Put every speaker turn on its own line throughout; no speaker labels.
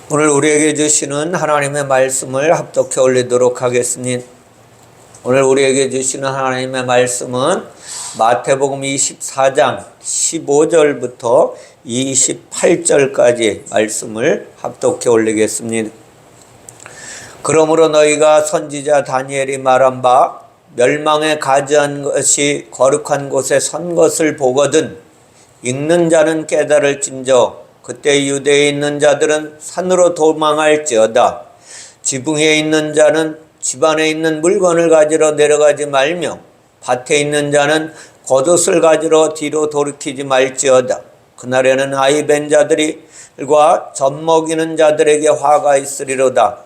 오늘 우리에게 주시는 하나님의 말씀을 합독해 올리도록 하겠습니다. 오늘 우리에게 주시는 하나님의 말씀은 마태복음 24장 15절부터 28절까지 말씀을 합독해 올리겠습니다. 그러므로 너희가 선지자 다니엘이 말한 바 멸망에 가지한 것이 거룩한 곳에 선 것을 보거든 읽는 자는 깨달을진저 그때 유대에 있는 자들은 산으로 도망할지어다. 지붕에 있는 자는 집안에 있는 물건을 가지러 내려가지 말며 밭에 있는 자는 겉옷을 가지러 뒤로 돌이키지 말지어다. 그날에는 아이 뵌 자들과 젖 먹이는 자들에게 화가 있으리로다.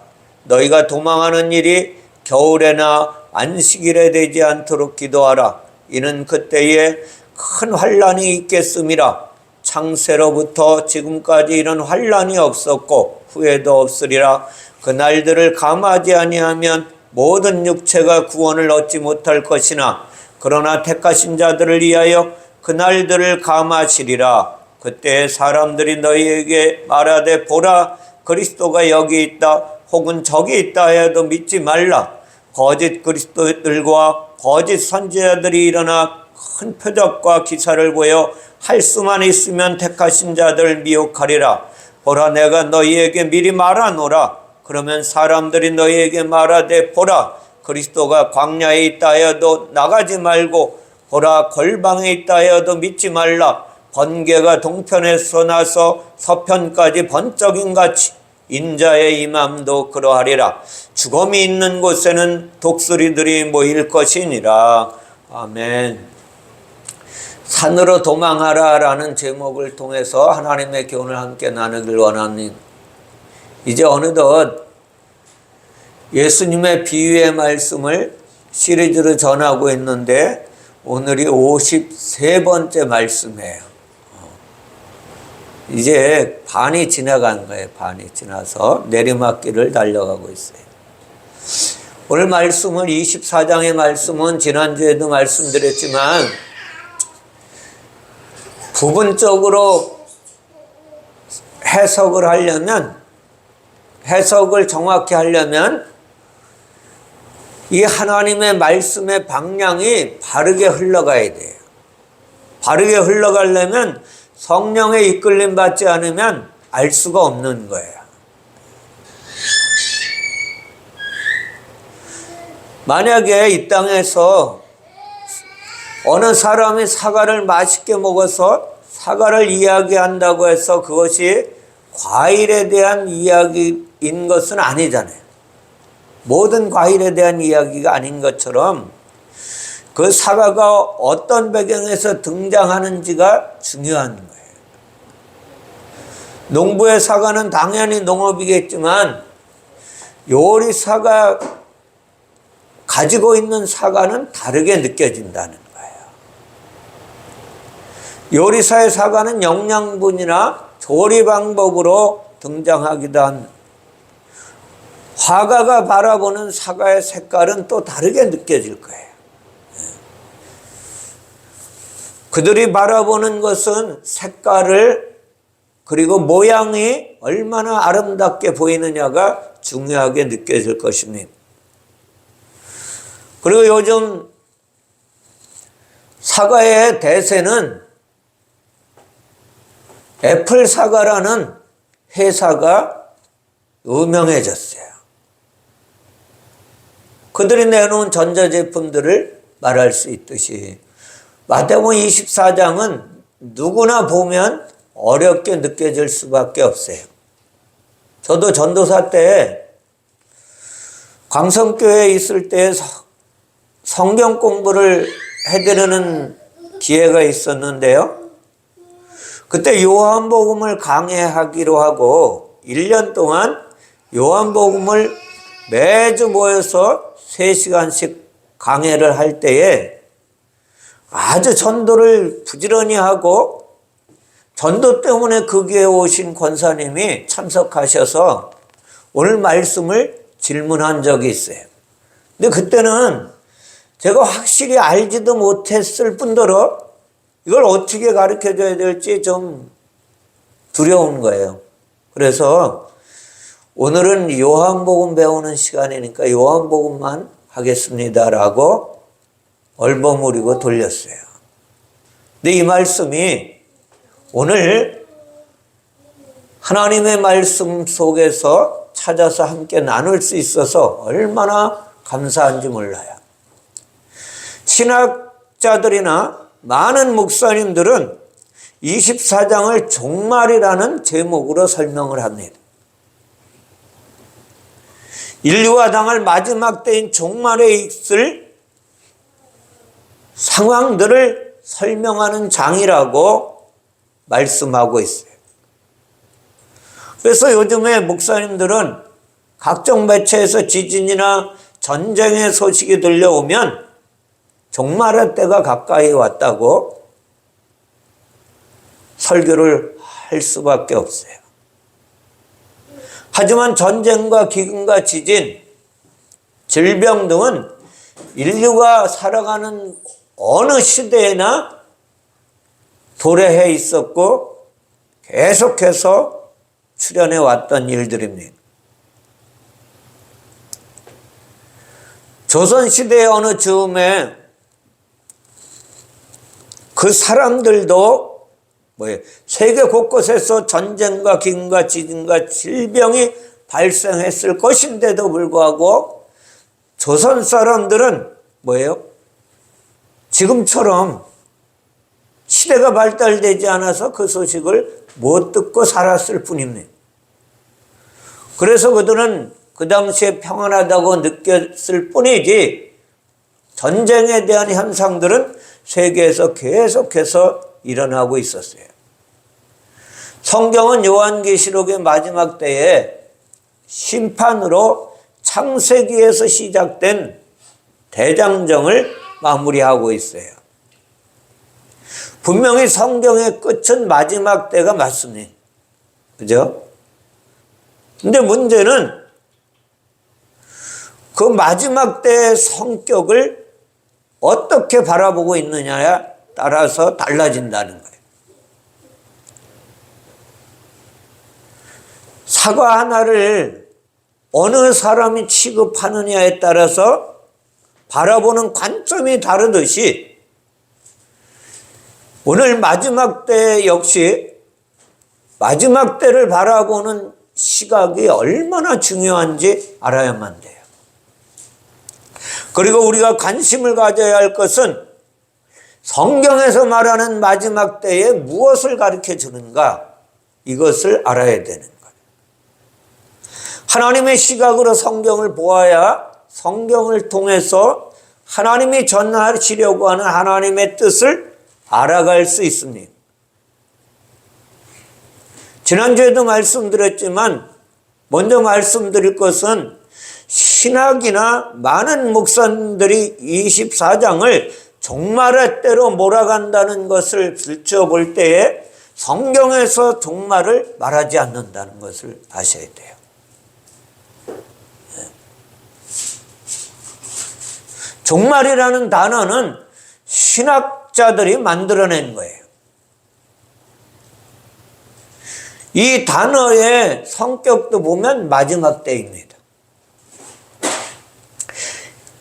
너희가 도망하는 일이 겨울에나 안식일에 되지 않도록 기도하라. 이는 그때에 큰 환난이 있겠음이라. 창세로부터 지금까지 이런 환난이 없었고 후에도 없으리라. 그 날들을 감하지 아니하면 모든 육체가 구원을 얻지 못할 것이나 그러나 택하신 자들을 위하여 그 날들을 감하시리라. 그때 사람들이 너희에게 말하되 보라 그리스도가 여기 있다 혹은 저기 있다 해도 믿지 말라. 거짓 그리스도들과 거짓 선지자들이 일어나 큰 표적과 기사를 보여 할 수만 있으면 택하신 자들을 미혹하리라. 보라 내가 너희에게 미리 말하노라. 그러면 사람들이 너희에게 말하되 보라 그리스도가 광야에 있다 하여도 나가지 말고 보라 걸방에 있다 하여도 믿지 말라. 번개가 동편에서 나서 서편까지 번쩍임같이 인자의 임함도 그러하리라. 죽음이 있는 곳에는 독수리들이 모일 것이니라. 아멘. 산으로 도망하라 라는 제목을 통해서 하나님의 교훈을 함께 나누길 원합니다. 이제 어느덧 예수님의 비유의 말씀을 시리즈로 전하고 있는데 오늘이 53번째 말씀이에요. 이제 반이 지나간 거예요. 반이 지나서 내리막길을 달려가고 있어요. 오늘 말씀은 24장의 말씀은 지난주에도 말씀드렸지만 부분적으로 해석을 정확히 하려면 이 하나님의 말씀의 방향이 바르게 흘러가야 돼요. 바르게 흘러가려면 성령의 이끌림 받지 않으면 알 수가 없는 거예요. 만약에 이 땅에서 어느 사람이 사과를 맛있게 먹어서 사과를 이야기한다고 해서 그것이 과일에 대한 이야기인 것은 아니잖아요. 모든 과일에 대한 이야기가 아닌 것처럼 그 사과가 어떤 배경에서 등장하는지가 중요한 거예요. 농부의 사과는 당연히 농업이겠지만 요리사가 가지고 있는 사과는 다르게 느껴진다는 거예요. 요리사의 사과는 영양분이나 조리 방법으로 등장하기도 합니다. 화가가 바라보는 사과의 색깔은 또 다르게 느껴질 거예요. 그들이 바라보는 것은 색깔을 그리고 모양이 얼마나 아름답게 보이느냐가 중요하게 느껴질 것입니다. 그리고 요즘 사과의 대세는 애플 사과라는 회사가 유명해졌어요. 그들이 내놓은 전자제품들을 말할 수 있듯이 마태복음 24장은 누구나 보면 어렵게 느껴질 수밖에 없어요. 저도 전도사 때 광성교회에 있을 때 성경 공부를 해드리는 기회가 있었는데요. 그때 요한복음을 강해하기로 하고 1년 동안 요한복음을 매주 모여서 3시간씩 강해를 할 때에 아주 전도를 부지런히 하고 전도 때문에 그 교회에 오신 권사님이 참석하셔서 오늘 말씀을 질문한 적이 있어요. 근데 그때는 제가 확실히 알지도 못했을 뿐더러 이걸 어떻게 가르쳐줘야 될지 좀 두려운 거예요. 그래서 오늘은 요한복음 배우는 시간이니까 요한복음만 하겠습니다라고 얼버무리고 돌렸어요. 근데 이 말씀이 오늘 하나님의 말씀 속에서 찾아서 함께 나눌 수 있어서 얼마나 감사한지 몰라요. 신학자들이나 많은 목사님들은 24장을 종말이라는 제목으로 설명을 합니다. 인류가 당할 마지막 때인 종말에 있을 상황들을 설명하는 장이라고 말씀하고 있어요. 그래서 요즘에 목사님들은 각종 매체에서 지진이나 전쟁의 소식이 들려오면 종말의 때가 가까이 왔다고 설교를 할 수밖에 없어요. 하지만 전쟁과 기근과 지진, 질병 등은 인류가 살아가는 어느 시대에나 도래해 있었고 계속해서 출현해 왔던 일들입니다. 조선시대의 어느 즈음에 그 사람들도 세계 곳곳에서 전쟁과 기근과 지진과 질병이 발생했을 것인데도 불구하고 조선 사람들은 지금처럼 시대가 발달되지 않아서 그 소식을 못 듣고 살았을 뿐입니다. 그래서 그들은 그 당시에 평안하다고 느꼈을 뿐이지 전쟁에 대한 현상들은 세계에서 계속해서 일어나고 있었어요. 성경은 요한계시록의 마지막 때에 심판으로 창세기에서 시작된 대장정을 마무리하고 있어요. 분명히 성경의 끝은 마지막 때가 맞습니다. 그죠? 근데 문제는 그 마지막 때의 성격을 어떻게 바라보고 있느냐에 따라서 달라진다는 거예요. 사과 하나를 어느 사람이 취급하느냐에 따라서 바라보는 관점이 다르듯이 오늘 마지막 때 역시 마지막 때를 바라보는 시각이 얼마나 중요한지 알아야만 돼요. 그리고 우리가 관심을 가져야 할 것은 성경에서 말하는 마지막 때에 무엇을 가르쳐 주는가, 이것을 알아야 되는 거예요. 하나님의 시각으로 성경을 보아야 성경을 통해서 하나님이 전하시려고 하는 하나님의 뜻을 알아갈 수 있습니다. 지난주에도 말씀드렸지만 먼저 말씀드릴 것은 신학이나 많은 목사님들이 24장을 종말의 때로 몰아간다는 것을 들춰볼 때에 성경에서 종말을 말하지 않는다는 것을 아셔야 돼요. 종말이라는 단어는 신학자들이 만들어낸 거예요. 이 단어의 성격도 보면 마지막 때입니다.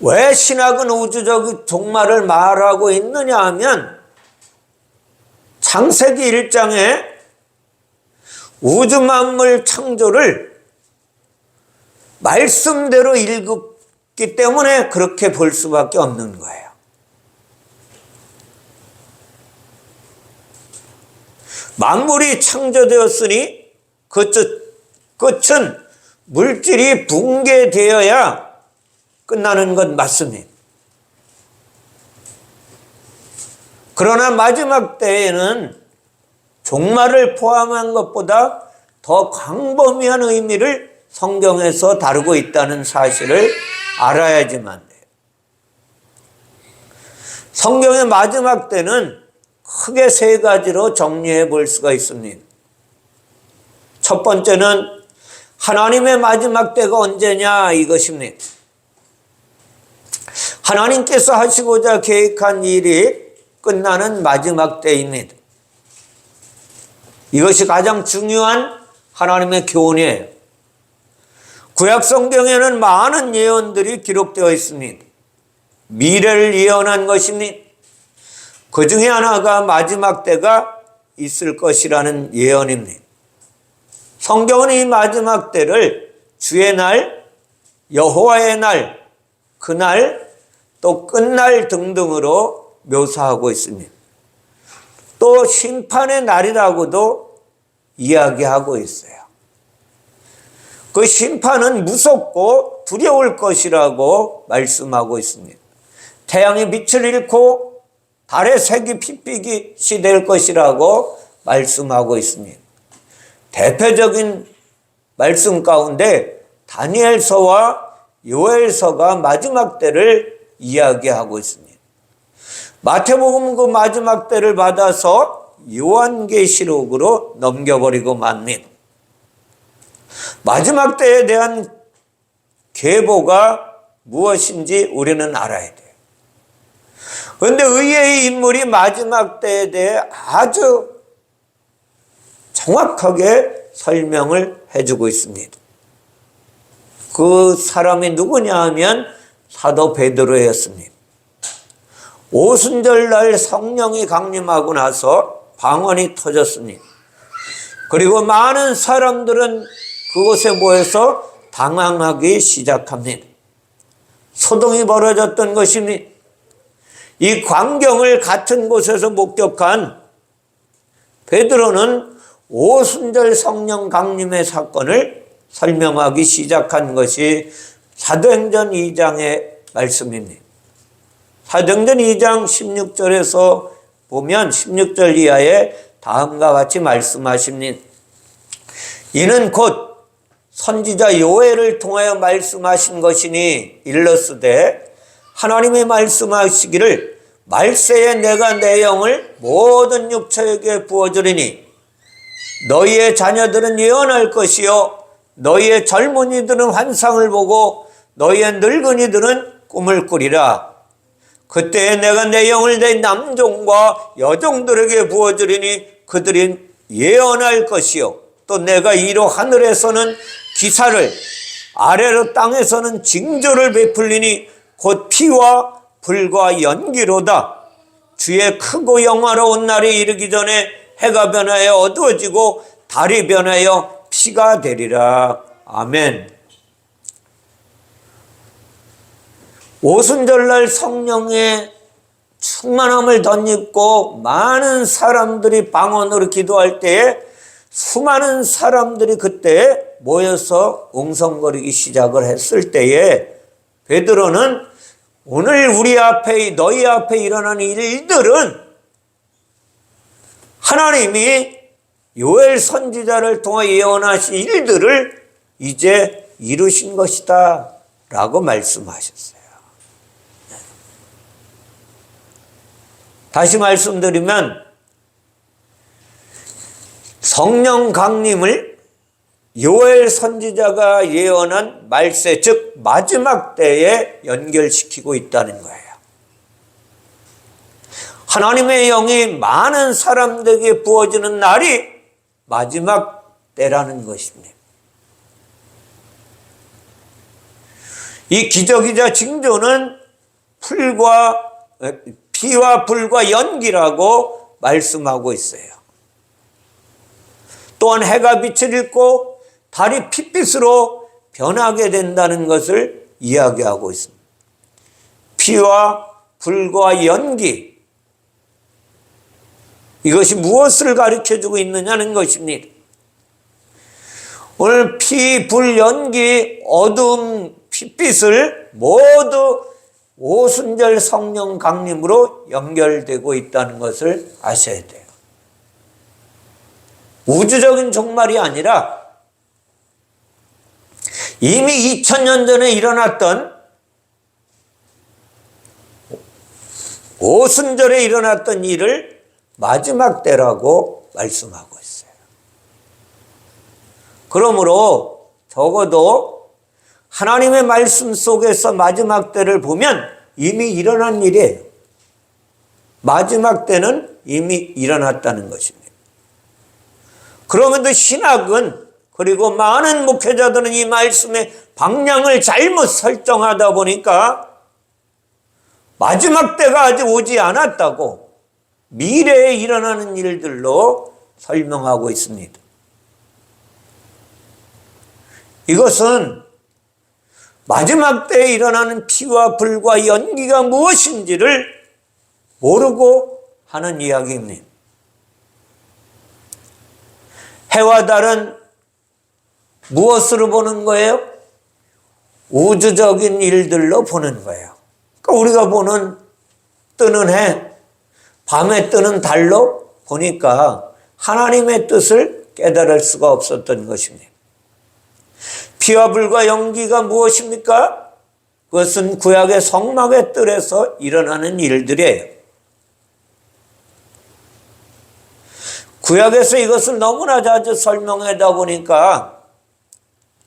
왜 신학은 우주적 종말을 말하고 있느냐 하면 창세기 1장에 우주 만물 창조를 말씀대로 읽었기 때문에 그렇게 볼 수밖에 없는 거예요. 만물이 창조되었으니 끝은 물질이 붕괴되어야 끝나는 건 맞습니다. 그러나 마지막 때에는 종말을 포함한 것보다 더 광범위한 의미를 성경에서 다루고 있다는 사실을 알아야지만 돼요. 성경의 마지막 때는 크게 세 가지로 정리해 볼 수가 있습니다. 첫 번째는 하나님의 마지막 때가 언제냐, 이것입니다. 하나님께서 하시고자 계획한 일이 끝나는 마지막 때입니다. 이것이 가장 중요한 하나님의 교훈이에요. 구약 성경에는 많은 예언들이 기록되어 있습니다. 미래를 예언한 것입니다. 그 중에 하나가 마지막 때가 있을 것이라는 예언입니다. 성경은 이 마지막 때를 주의 날, 여호와의 날, 그날, 또 끝날 등등으로 묘사하고 있습니다. 또 심판의 날이라고도 이야기하고 있어요. 그 심판은 무섭고 두려울 것이라고 말씀하고 있습니다. 태양의 빛을 잃고 달의 색이 핏빛이 될 것이라고 말씀하고 있습니다. 대표적인 말씀 가운데 다니엘서와 요엘서가 마지막 때를 이야기하고 있습니다. 마태복음은 그 마지막 때를 받아서 요한계시록으로 넘겨버리고 맙니다. 마지막 때에 대한 계보가 무엇인지 우리는 알아야 돼요. 그런데 의외의 인물이 마지막 때에 대해 아주 정확하게 설명을 해주고 있습니다. 그 사람이 누구냐 하면 사도 베드로였습니다. 오순절날 성령이 강림하고 나서 방언이 터졌습니다. 그리고 많은 사람들은 그곳에 모여서 당황하기 시작합니다. 소동이 벌어졌던 것입니다. 이 광경을 같은 곳에서 목격한 베드로는 오순절 성령 강림의 사건을 설명하기 시작한 것이 사도행전 2장의 말씀입니다. 사도행전 2장 16절에서 보면 16절 이하에 다음과 같이 말씀하십니다. 이는 곧 선지자 요엘을 통하여 말씀하신 것이니 일렀으되 하나님의 말씀하시기를 말세에 내가 내 영을 모든 육체에게 부어주리니 너희의 자녀들은 예언할 것이요 너희의 젊은이들은 환상을 보고 너희의 늙은이들은 꿈을 꾸리라. 그때에 내가 내 영을 내 남종과 여종들에게 부어주리니 그들이 예언할 것이요 또 내가 이로 하늘에서는 기사를 아래로 땅에서는 징조를 베풀리니 곧 피와 불과 연기로다. 주의 크고 영화로운 날이 이르기 전에 해가 변하여 어두워지고 달이 변하여 피가 되리라. 아멘. 오순절날 성령의 충만함을 덧입고 많은 사람들이 방언으로 기도할 때에 수많은 사람들이 그때 모여서 웅성거리기 시작을 했을 때에 베드로는 오늘 우리 앞에 너희 앞에 일어나는 일들은 하나님이 요엘 선지자를 통해 예언하신 일들을 이제 이루신 것이다 라고 말씀하셨어요. 다시 말씀드리면 성령 강림을 요엘 선지자가 예언한 말세 즉 마지막 때에 연결시키고 있다는 거예요. 하나님의 영이 많은 사람들에게 부어지는 날이 마지막 때라는 것입니다. 이 기적이자 징조는 피와 불과 연기라고 말씀하고 있어요. 또한 해가 빛을 잃고 달이 핏빛으로 변하게 된다는 것을 이야기하고 있습니다. 피와 불과 연기, 이것이 무엇을 가르쳐주고 있느냐는 것입니다. 오늘 피, 불, 연기, 어둠, 핏빛을 모두 오순절 성령 강림으로 연결되고 있다는 것을 아셔야 돼요. 우주적인 종말이 아니라 이미 2000년 전에 일어났던 오순절에 일어났던 일을 마지막 때라고 말씀하고 있어요. 그러므로 적어도 하나님의 말씀 속에서 마지막 때를 보면 이미 일어난 일이에요. 마지막 때는 이미 일어났다는 것입니다. 그러면도 신학은 그리고 많은 목회자들은 이 말씀의 방향을 잘못 설정하다 보니까 마지막 때가 아직 오지 않았다고 미래에 일어나는 일들로 설명하고 있습니다. 이것은 마지막 때에 일어나는 피와 불과 연기가 무엇인지를 모르고 하는 이야기입니다. 해와 달은 무엇으로 보는 거예요? 우주적인 일들로 보는 거예요. 그러니까 우리가 보는 뜨는 해, 밤에 뜨는 달로 보니까 하나님의 뜻을 깨달을 수가 없었던 것입니다. 피와 불과 연기가 무엇입니까? 그것은 구약의 성막의 뜰에서 일어나는 일들이에요. 구약에서 이것을 너무나 자주 설명하다 보니까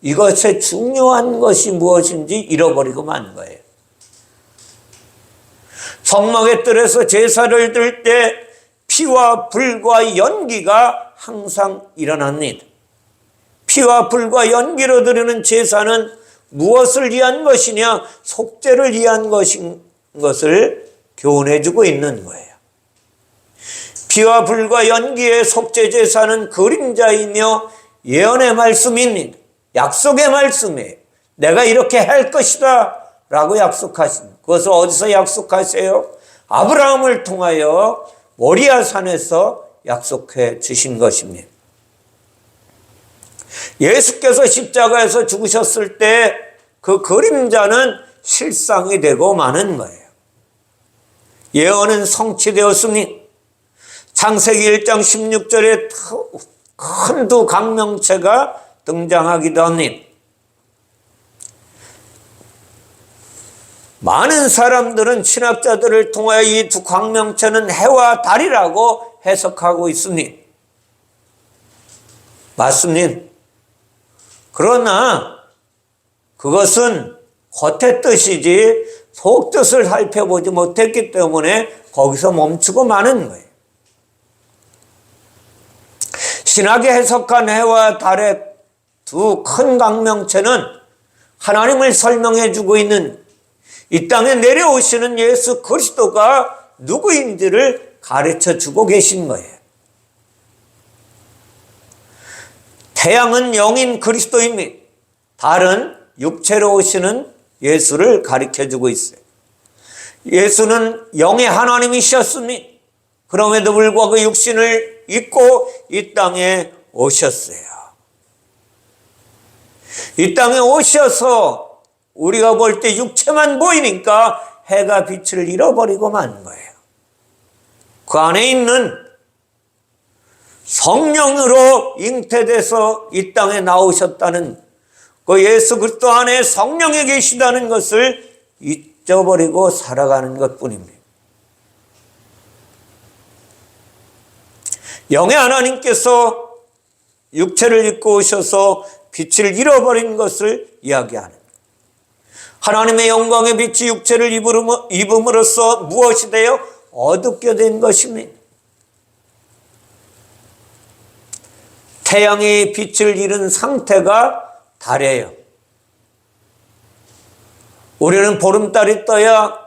이것의 중요한 것이 무엇인지 잃어버리고 만 거예요. 성막의 뜰에서 제사를 드릴 때 피와 불과 연기가 항상 일어납니다. 피와 불과 연기로 드리는 제사는 무엇을 위한 것이냐? 속죄를 위한 것인 것을 교훈해 주고 있는 거예요. 피와 불과 연기의 속죄 제사는 그림자이며 예언의 말씀입니다. 약속의 말씀이에요. 내가 이렇게 할 것이다 라고 약속하신, 그것을 어디서 약속하세요? 아브라함을 통하여 모리아 산에서 약속해 주신 것입니다. 예수께서 십자가에서 죽으셨을 때 그 그림자는 실상이 되고 마는 거예요. 예언은 성취되었으니 창세기 1장 16절에 큰 두 광명체가 등장하기도 합니다. 많은 사람들은 신학자들을 통하여 이 두 광명체는 해와 달이라고 해석하고 있습니다. 맞습니다. 그러나 그것은 겉의 뜻이지 속 뜻을 살펴보지 못했기 때문에 거기서 멈추고 마는 거예요. 신학이 해석한 해와 달의 두 큰 광명체는 하나님을 설명해 주고 있는 이 땅에 내려오시는 예수 그리스도가 누구인지를 가르쳐 주고 계신 거예요. 태양은 영인 그리스도입니다. 달은 육체로 오시는 예수를 가르쳐 주고 있어요. 예수는 영의 하나님이셨습니다. 그럼에도 불구하고 육신을 입고 이 땅에 오셨어요. 이 땅에 오셔서 우리가 볼 때 육체만 보이니까 해가 빛을 잃어버리고 만 거예요. 그 안에 있는 성령으로 잉태돼서 이 땅에 나오셨다는 그 예수 그리스도 안에 성령이 계시다는 것을 잊어버리고 살아가는 것뿐입니다. 영의 하나님께서 육체를 입고 오셔서 빛을 잃어버린 것을 이야기하는, 하나님의 영광의 빛이 육체를 입음으로써 무엇이 되어 어둡게 된 것입니다. 태양이 빛을 잃은 상태가 달이에요. 우리는 보름달이 떠야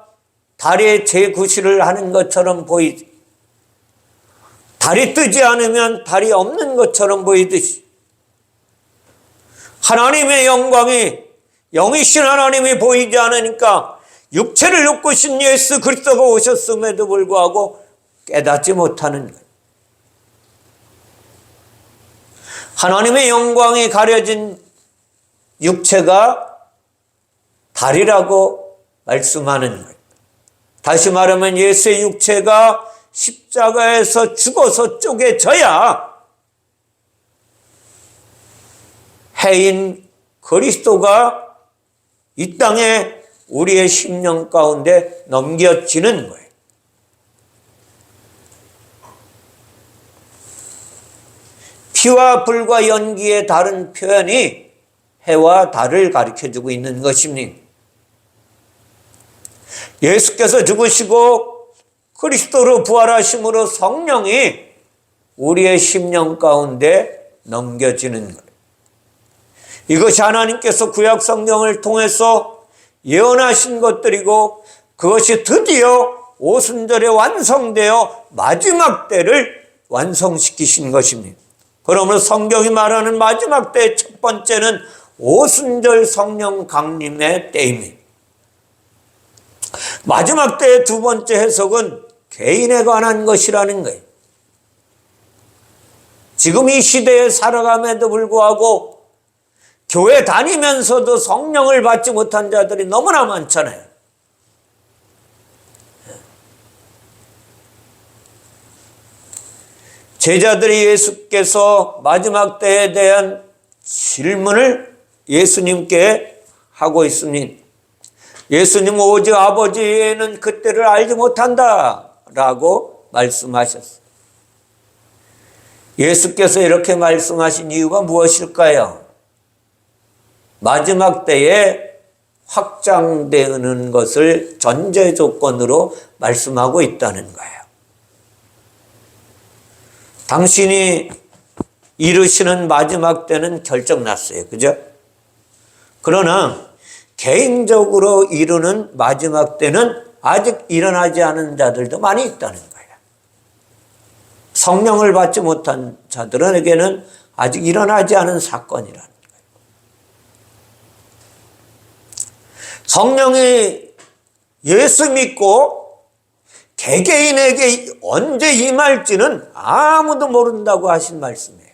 달이 재구시를 하는 것처럼 보이지, 달이 뜨지 않으면 달이 없는 것처럼 보이듯이 하나님의 영광이, 영이신 하나님이 보이지 않으니까 육체를 입고 신 예수 그리스도가 오셨음에도 불구하고 깨닫지 못하는 거예요. 하나님의 영광이 가려진 육체가 달이라고 말씀하는 거예요. 다시 말하면 예수의 육체가 십자가에서 죽어서 쪼개져야 해인 그리스도가 이 땅에 우리의 심령 가운데 넘겨지는 거예요. 피와 불과 연기의 다른 표현이 해와 달을 가르쳐주고 있는 것입니다. 예수께서 죽으시고 그리스도로 부활하심으로 성령이 우리의 심령 가운데 넘겨지는 거예요. 이것이 하나님께서 구약 성경을 통해서 예언하신 것들이고 그것이 드디어 오순절에 완성되어 마지막 때를 완성시키신 것입니다. 그러므로 성경이 말하는 마지막 때의 첫 번째는 오순절 성령 강림의 때입니다. 마지막 때의 두 번째 해석은 개인에 관한 것이라는 거예요. 지금 이 시대에 살아감에도 불구하고 교회 다니면서도 성령을 받지 못한 자들이 너무나 많잖아요. 제자들이 예수께서 마지막 때에 대한 질문을 예수님께 하고 있습니다. 예수님은 오직 아버지는 그때를 알지 못한다 라고 말씀하셨어요. 예수께서 이렇게 말씀하신 이유가 무엇일까요? 마지막 때에 확장되는 것을 전제 조건으로 말씀하고 있다는 거예요. 당신이 이루시는 마지막 때는 결정났어요. 그죠? 그러나 개인적으로 이루는 마지막 때는 아직 일어나지 않은 자들도 많이 있다는 거예요. 성령을 받지 못한 자들에게는 아직 일어나지 않은 사건이라는 거예요. 성령이 예수 믿고 개개인에게 언제 임할지는 아무도 모른다고 하신 말씀이에요.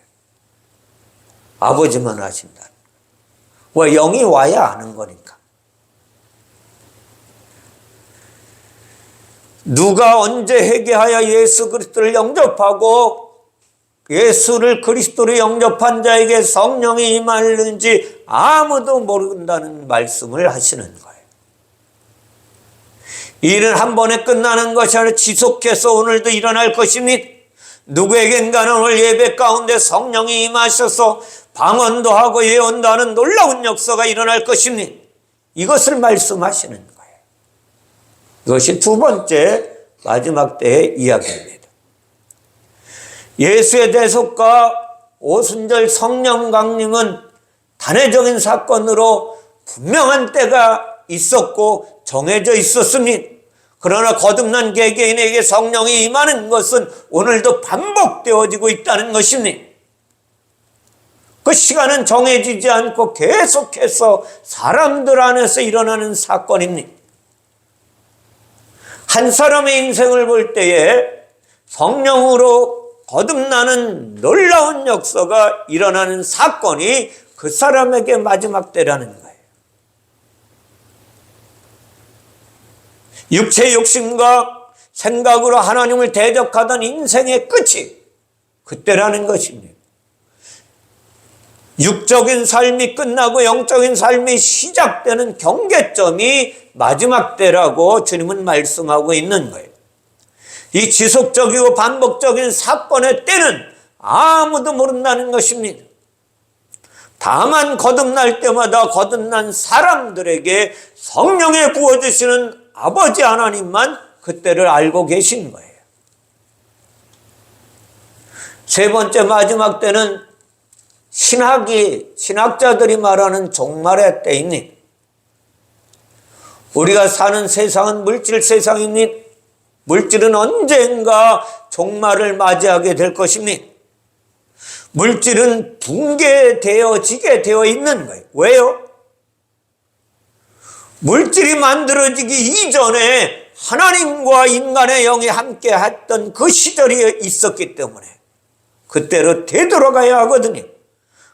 아버지만 하신다. 왜? 영이 와야 아는 거니까. 누가 언제 회개하여 예수 그리스도를 영접하고 예수를 그리스도로 영접한 자에게 성령이 임하는지 아무도 모른다는 말씀을 하시는 거예요. 이 일은 한 번에 끝나는 것이 아니라 지속해서 오늘도 일어날 것입니다. 누구에겐가는 오늘 예배 가운데 성령이 임하셔서 방언도 하고 예언도 하는 놀라운 역사가 일어날 것입니다. 이것을 말씀하시는 거예요. 이것이 두 번째 마지막 때의 이야기입니다. 예수의 대속과 오순절 성령 강림은 단회적인 사건으로 분명한 때가 있었고 정해져 있었습니다. 그러나 거듭난 개개인에게 성령이 임하는 것은 오늘도 반복되어지고 있다는 것입니다. 그 시간은 정해지지 않고 계속해서 사람들 안에서 일어나는 사건입니다. 한 사람의 인생을 볼 때에 성령으로 거듭나는 놀라운 역사가 일어나는 사건이 그 사람에게 마지막 때라는 거예요. 육체의 욕심과 생각으로 하나님을 대적하던 인생의 끝이 그때라는 것입니다. 육적인 삶이 끝나고 영적인 삶이 시작되는 경계점이 마지막 때라고 주님은 말씀하고 있는 거예요. 이 지속적이고 반복적인 사건의 때는 아무도 모른다는 것입니다. 다만 거듭날 때마다 거듭난 사람들에게 성령에 부어주시는 아버지 하나님만 그때를 알고 계신 거예요. 세 번째 마지막 때는 신학자들이 말하는 종말의 때입니다. 우리가 사는 세상은 물질 세상입니다. 물질은 언젠가 종말을 맞이하게 될 것입니다. 물질은 붕괴되어지게 되어 있는 거예요. 왜요? 물질이 만들어지기 이전에 하나님과 인간의 영이 함께 했던 그 시절이 있었기 때문에 그때로 되돌아가야 하거든요.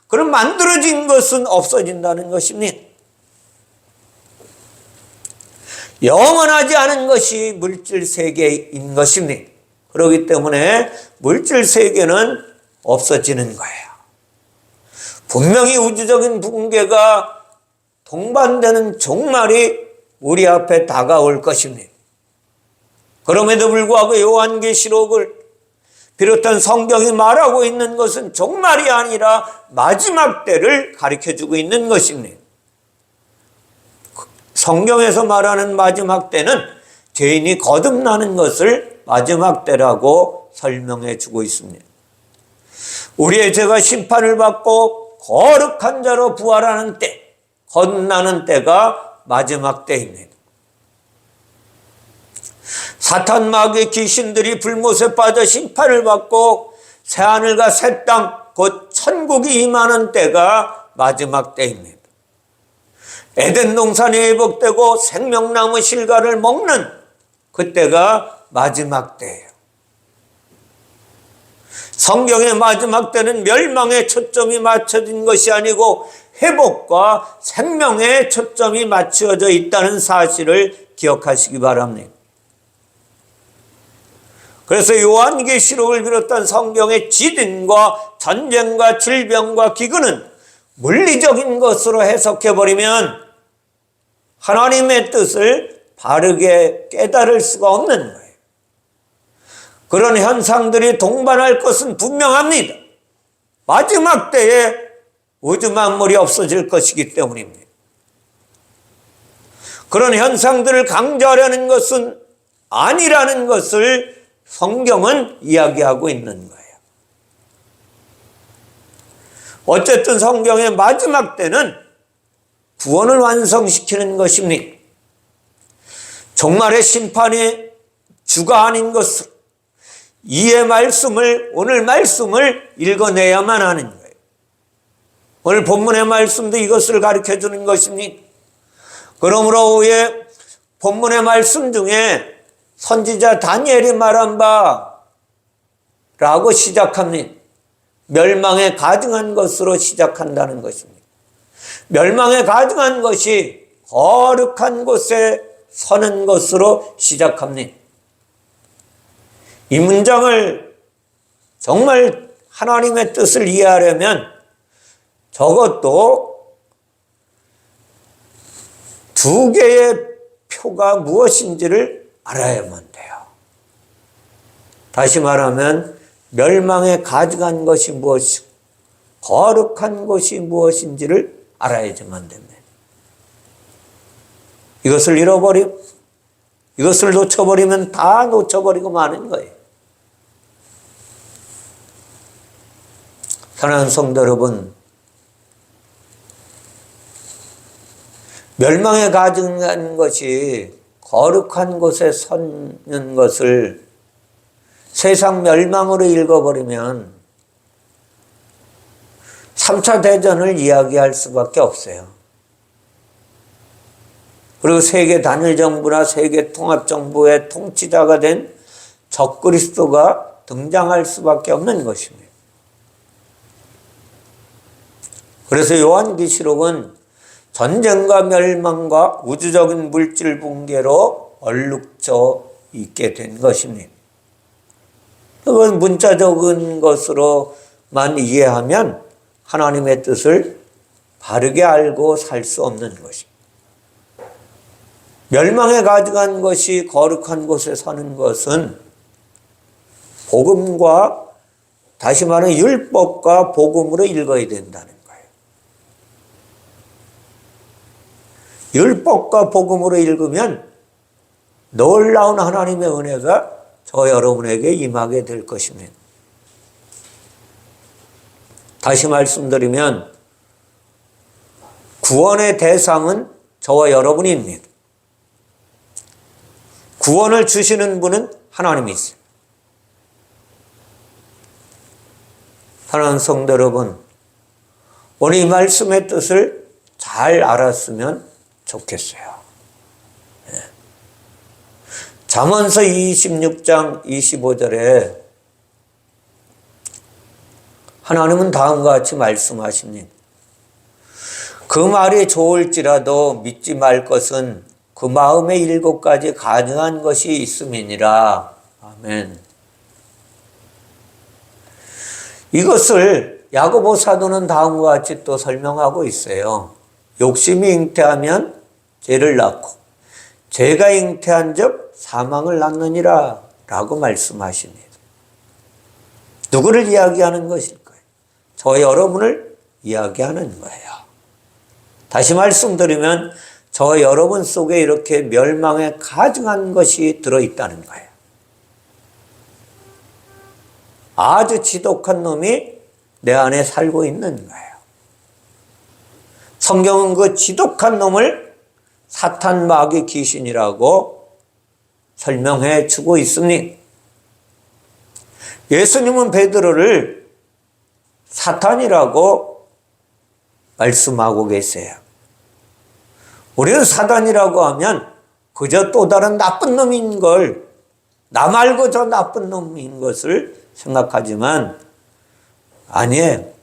그럼 만들어진 것은 없어진다는 것입니다. 영원하지 않은 것이 물질 세계인 것입니다. 그렇기 때문에 물질 세계는 없어지는 거예요. 분명히 우주적인 붕괴가 동반되는 종말이 우리 앞에 다가올 것입니다. 그럼에도 불구하고 요한계시록을 비롯한 성경이 말하고 있는 것은 종말이 아니라 마지막 때를 가르쳐주고 있는 것입니다. 성경에서 말하는 마지막 때는 죄인이 거듭나는 것을 마지막 때라고 설명해 주고 있습니다. 우리의 죄가 심판을 받고 거룩한 자로 부활하는 때, 거듭나는 때가 마지막 때입니다. 사탄 마귀 귀신들이 불못에 빠져 심판을 받고 새하늘과 새 땅, 곧 천국이 임하는 때가 마지막 때입니다. 에덴 동산이 회복되고 생명나무 실과를 먹는 그때가 마지막 때예요. 성경의 마지막 때는 멸망에 초점이 맞춰진 것이 아니고 회복과 생명에 초점이 맞춰져 있다는 사실을 기억하시기 바랍니다. 그래서 요한계시록을 비롯한 성경의 지진과 전쟁과 질병과 기근은 물리적인 것으로 해석해버리면 하나님의 뜻을 바르게 깨달을 수가 없는 거예요. 그런 현상들이 동반할 것은 분명합니다. 마지막 때에 우주 만물이 없어질 것이기 때문입니다. 그런 현상들을 강조하려는 것은 아니라는 것을 성경은 이야기하고 있는 거예요. 어쨌든 성경의 마지막 때는 구원을 완성시키는 것입니다. 종말의 심판이 주가 아닌 것으로 이의 말씀을, 오늘 말씀을 읽어내야만 하는 거예요. 오늘 본문의 말씀도 이것을 가르쳐 주는 것입니다. 그러므로 후에 본문의 말씀 중에 선지자 다니엘이 말한 바라고 시작합니다. 멸망에 가증한 것으로 시작한다는 것입니다. 멸망에 가증한 것이 거룩한 곳에 서는 것으로 시작합니다. 이 문장을 정말 하나님의 뜻을 이해하려면 저것도 두 개의 표가 무엇인지를 알아야만 돼요. 다시 말하면 멸망에 가증한 것이 무엇이고 거룩한 것이 무엇인지를 알아야지만 됩니다. 이것을 잃어버리고 이것을 놓쳐버리면 다 놓쳐버리고 마는 거예요. 사랑하는 성도 여러분, 멸망에 가증한 것이 거룩한 곳에 서는 것을 세상 멸망으로 읽어버리면 3차 대전을 이야기할 수밖에 없어요. 그리고 세계 단일 정부나 세계 통합 정부의 통치자가 된 적그리스도가 등장할 수밖에 없는 것입니다. 그래서 요한계시록은 전쟁과 멸망과 우주적인 물질 붕괴로 얼룩져 있게 된 것입니다. 그건 문자적인 것으로만 이해하면 하나님의 뜻을 바르게 알고 살 수 없는 것입니다. 멸망에 가증한 것이 거룩한 곳에 사는 것은 복음과, 다시 말하면 율법과 복음으로 읽어야 된다는 거예요. 율법과 복음으로 읽으면 놀라운 하나님의 은혜가 저 여러분에게 임하게 될 것입니다. 다시 말씀드리면 구원의 대상은 저와 여러분입니다. 구원을 주시는 분은 하나님이세요. 사랑하는 성도 여러분, 오늘 이 말씀의 뜻을 잘 알았으면 좋겠어요. 잠언서 26장 25절에 하나님은 다음과 같이 말씀하십니다. 그 말이 좋을지라도 믿지 말 것은 그 마음에 7가지 가증한 것이 있음이니라. 아멘. 이것을 야고보 사도는 다음과 같이 또 설명하고 있어요. 욕심이 잉태하면 죄를 낳고 죄가 잉태한 즉 사망을 낳느니라 라고 말씀하십니다. 누구를 이야기하는 것일까요? 저 여러분을 이야기하는 거예요. 다시 말씀드리면 저 여러분 속에 이렇게 멸망에 가증한 것이 들어있다는 거예요. 아주 지독한 놈이 내 안에 살고 있는 거예요. 성경은 그 지독한 놈을 사탄 마귀 귀신이라고 설명해 주고 있습니다. 예수님은 베드로를 사탄이라고 말씀하고 계세요. 우리는 사탄이라고 하면 그저 또 다른 나쁜 놈인 걸, 나 말고 저 나쁜 놈인 것을 생각하지만 아니에요.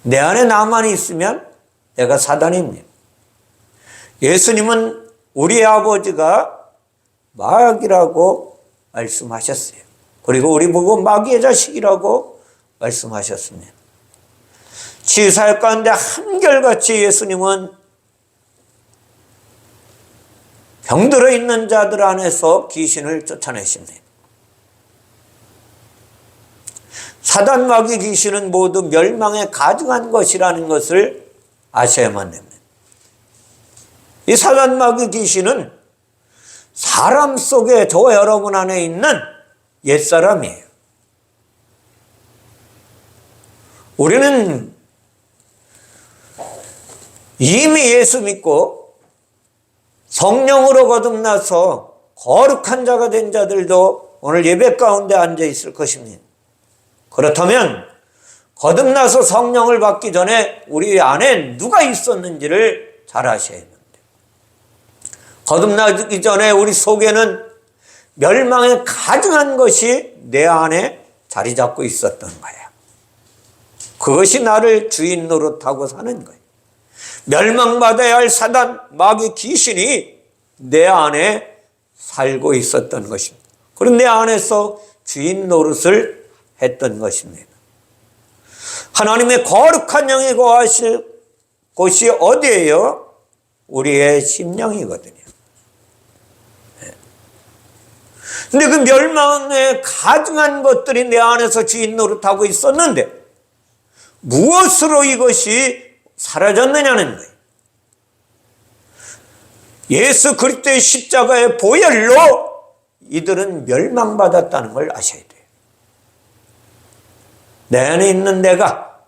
내 안에 나만 있으면 내가 사단입니다. 예수님은 우리 아버지가 마귀라고 말씀하셨어요. 그리고 우리 보고 마귀의 자식이라고 말씀하셨습니다. 치유사역 가운데 한결같이 예수님은 병들어 있는 자들 안에서 귀신을 쫓아내십니다. 사단 마귀 귀신은 모두 멸망에 가증한 것이라는 것을 아셔야만 됩니다. 이 사단 마귀 귀신은 사람 속에 저 여러분 안에 있는 옛사람이에요. 우리는 이미 예수 믿고 성령으로 거듭나서 거룩한 자가 된 자들도 오늘 예배 가운데 앉아 있을 것입니다. 그렇다면 거듭나서 성령을 받기 전에 우리 안에 누가 있었는지를 잘 아셔야 됩니다. 거듭나기 전에 우리 속에는 멸망에 가증한 것이 내 안에 자리 잡고 있었던 거야. 그것이 나를 주인 노릇하고 사는 거예요. 멸망받아야 할 사단, 마귀, 귀신이 내 안에 살고 있었던 것입니다. 그리고 내 안에서 주인 노릇을 했던 것입니다. 하나님의 거룩한 영이 거하실 곳이 어디예요? 우리의 심령이거든요. 근데 그 멸망에 가증한 것들이 내 안에서 주인 노릇하고 있었는데 무엇으로 이것이 사라졌느냐는 거예요. 예수 그리스도의 십자가의 보혈로 이들은 멸망받았다는 걸 아셔야 돼요. 내 안에 있는 내가,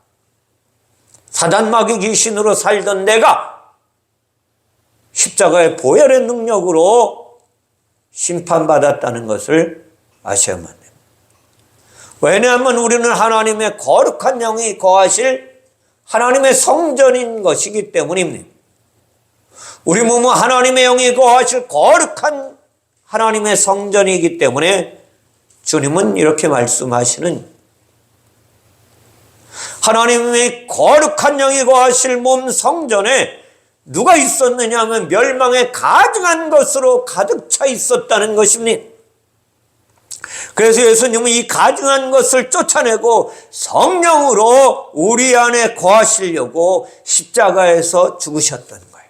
사단 마귀 귀신으로 살던 내가 십자가의 보혈의 능력으로 심판받았다는 것을 아셔야만 됩니다. 왜냐하면 우리는 하나님의 거룩한 영이 거하실 하나님의 성전인 것이기 때문입니다. 우리 몸은 하나님의 영이 거하실 거룩한 하나님의 성전이기 때문에 주님은 이렇게 말씀하시는, 하나님의 거룩한 영이 거하실 몸 성전에 누가 있었느냐 하면 멸망에 가증한 것으로 가득 차 있었다는 것입니다. 그래서 예수님은 이 가증한 것을 쫓아내고 성령으로 우리 안에 거하시려고 십자가에서 죽으셨던 거예요.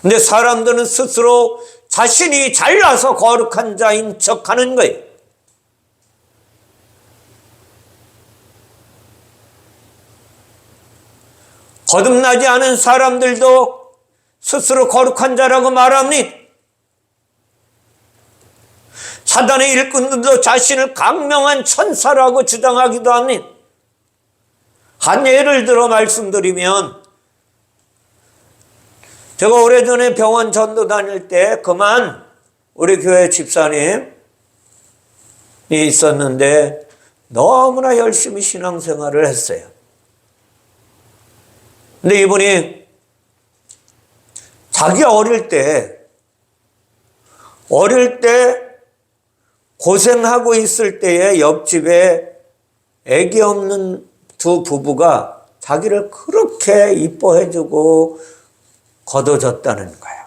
근데 사람들은 스스로 자신이 잘나서 거룩한 자인 척 하는 거예요. 거듭나지 않은 사람들도 스스로 거룩한 자라고 말합니다. 사단의 일꾼들도 자신을 강명한 천사라고 주장하기도 합니다. 한 예를 들어 말씀드리면, 제가 오래전에 병원 전도 다닐 때 그만 우리 교회 집사님이 있었는데 너무나 열심히 신앙생활을 했어요. 근데 이분이 자기가 어릴 때 고생하고 있을 때에 옆집에 애기 없는 두 부부가 자기를 그렇게 이뻐해주고 거둬줬다는 거예요.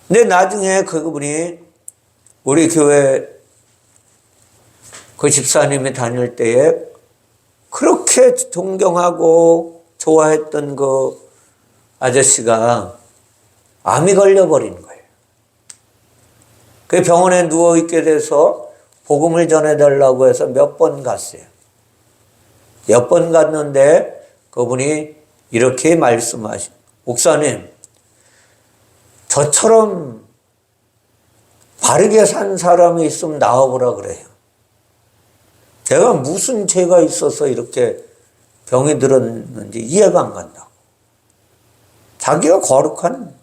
근데 나중에 그분이 우리 교회 그 집사님이 다닐 때에 그렇게 존경하고 좋아했던 그 아저씨가 암이 걸려버린 거예요. 그 병원에 누워있게 돼서 복음을 전해달라고 해서 몇 번 갔어요. 몇 번 갔는데 그분이 이렇게 말씀하신, 목사님, 저처럼 바르게 산 사람이 있으면 나와보라 그래요. 내가 무슨 죄가 있어서 이렇게 병이 들었는지 이해가 안 간다고. 자기가 거룩한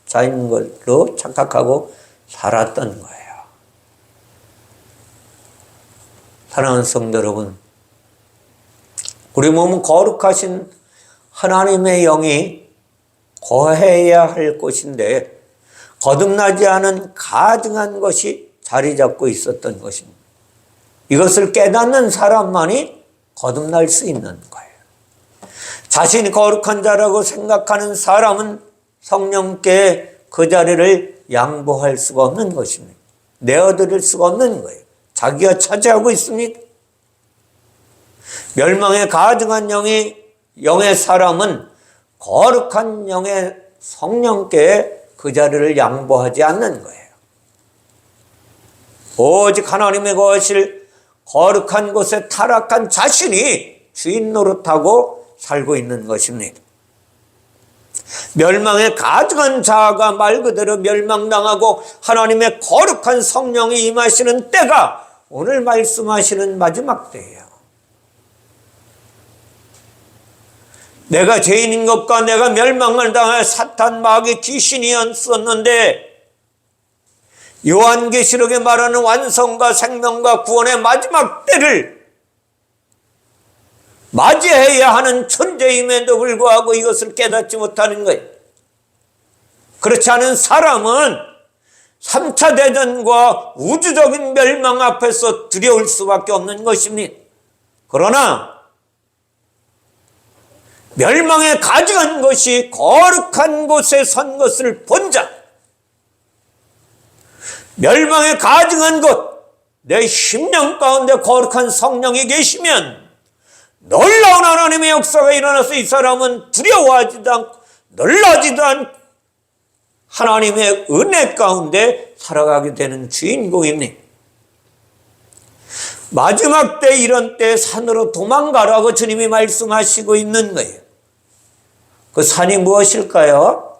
자인 걸로 착각하고 살았던 거예요. 사랑하는 성도 여러분, 우리 몸은 거룩하신 하나님의 영이 거해야 할 곳인데 거듭나지 않은 가증한 것이 자리 잡고 있었던 것입니다. 이것을 깨닫는 사람만이 거듭날 수 있는 거예요. 자신이 거룩한 자라고 생각하는 사람은 성령께 그 자리를 양보할 수가 없는 것입니다. 내어드릴 수가 없는 거예요. 자기가 차지하고 있습니까? 멸망에 가증한 영의 사람은 거룩한 영의 성령께 그 자리를 양보하지 않는 거예요. 오직 하나님의 거하실 거룩한 곳에 타락한 자신이 주인 노릇하고 살고 있는 것입니다. 멸망에 가증한 자가 말 그대로 멸망당하고 하나님의 거룩한 성령이 임하시는 때가 오늘 말씀하시는 마지막 때예요. 내가 죄인인 것과 내가 멸망을 당할 사탄 마귀 귀신이었었는데 요한계시록에 말하는 완성과 생명과 구원의 마지막 때를 맞이해야 하는 존재임에도 불구하고 이것을 깨닫지 못하는 거예요. 그렇지 않은 사람은 3차 대전과 우주적인 멸망 앞에서 두려울 수밖에 없는 것입니다. 그러나 멸망에 가증한 것이 거룩한 곳에 선 것을 본 자, 멸망에 가증한 곳, 내 심령 가운데 거룩한 성령이 계시면 놀라운 하나님의 역사가 일어나서 이 사람은 두려워하지도 않고 놀라지도 않고 하나님의 은혜 가운데 살아가게 되는 주인공입니다. 마지막 때 이런 때 산으로 도망가라고 주님이 말씀하시고 있는 거예요. 그 산이 무엇일까요?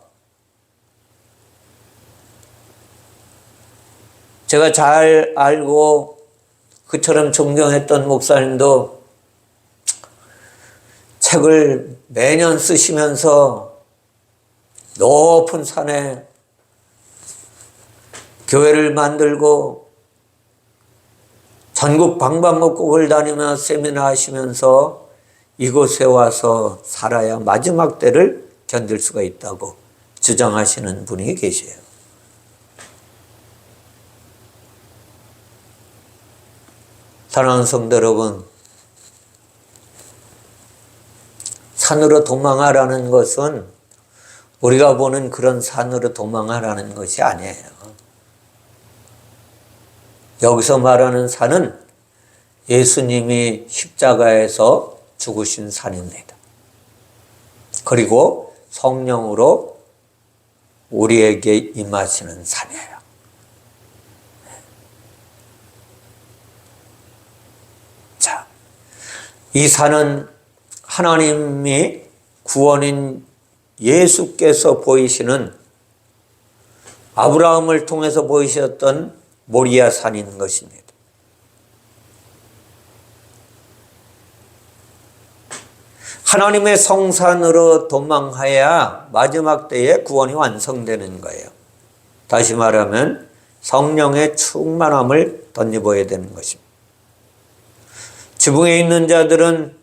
제가 잘 알고 그처럼 존경했던 목사님도 책을 매년 쓰시면서 높은 산에 교회를 만들고 전국 방방곡곡을 다니며 세미나 하시면서 이곳에 와서 살아야 마지막 때를 견딜 수가 있다고 주장하시는 분이 계세요. 사랑하는 성도 여러분, 산으로 도망하라는 것은 우리가 보는 그런 산으로 도망하라는 것이 아니에요. 여기서 말하는 산은 예수님이 십자가에서 죽으신 산입니다. 그리고 성령으로 우리에게 임하시는 산이에요. 자, 이 산은 하나님이 구원인 예수께서 보이시는 아브라함을 통해서 보이셨던 모리아 산인 것입니다. 하나님의 성산으로 도망해야 마지막 때에 구원이 완성되는 거예요. 다시 말하면 성령의 충만함을 덧입어야 되는 것입니다. 지붕에 있는 자들은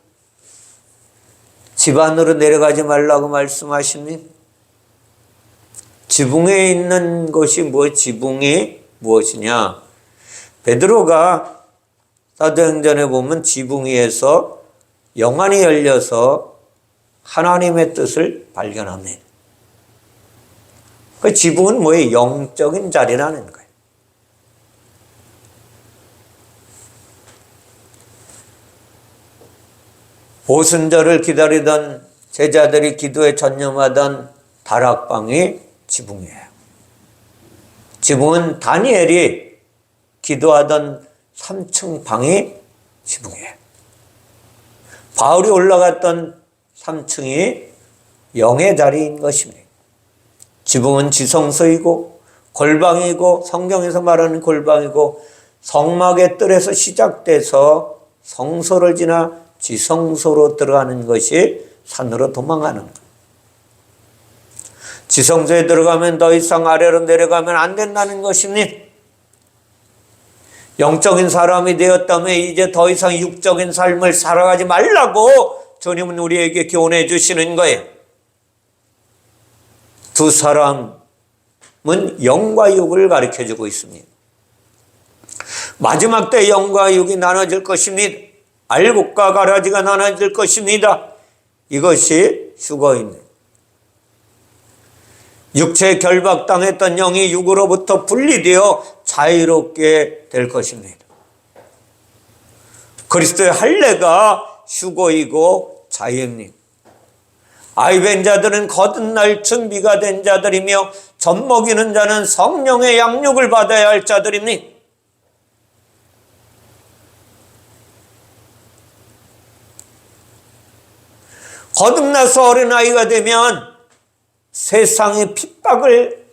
집 안으로 내려가지 말라고 말씀하십니다. 지붕에 있는 것이 지붕이 무엇이냐? 베드로가 사도행전에 보면 지붕 위에서 영안이 열려서 하나님의 뜻을 발견합니다. 그 지붕은 뭐예요? 영적인 자리라는 거예요. 오순절을 기다리던 제자들이 기도에 전념하던 다락방이 지붕이에요. 지붕은 다니엘이 기도하던 3층 방이 지붕이에요. 바울이 올라갔던 3층이 영의 자리인 것입니다. 지붕은 지성소이고 골방이고 성경에서 말하는 골방이고 성막의 뜰에서 시작돼서 성소를 지나 지성소로 들어가는 것이 산으로 도망가는 거예요. 지성소에 들어가면 더 이상 아래로 내려가면 안 된다는 것입니다. 영적인 사람이 되었다면 이제 더 이상 육적인 삶을 살아가지 말라고 주님은 우리에게 교훈해 주시는 거예요. 두 사람은 영과 육을 가르쳐 주고 있습니다. 마지막 때 영과 육이 나눠질 것입니다. 알곡과 가라지가 나눠질 것입니다. 이것이 휴거입니다. 육체에 결박당했던 영이 육으로부터 분리되어 자유롭게 될 것입니다. 그리스도의 할례가 휴거이고 자유입니다. 아이벤 자들은 거듭날 준비가 된 자들이며 젖먹이는 자는 성령의 양육을 받아야 할 자들입니다. 거듭나서 어린아이가 되면 세상의 핍박을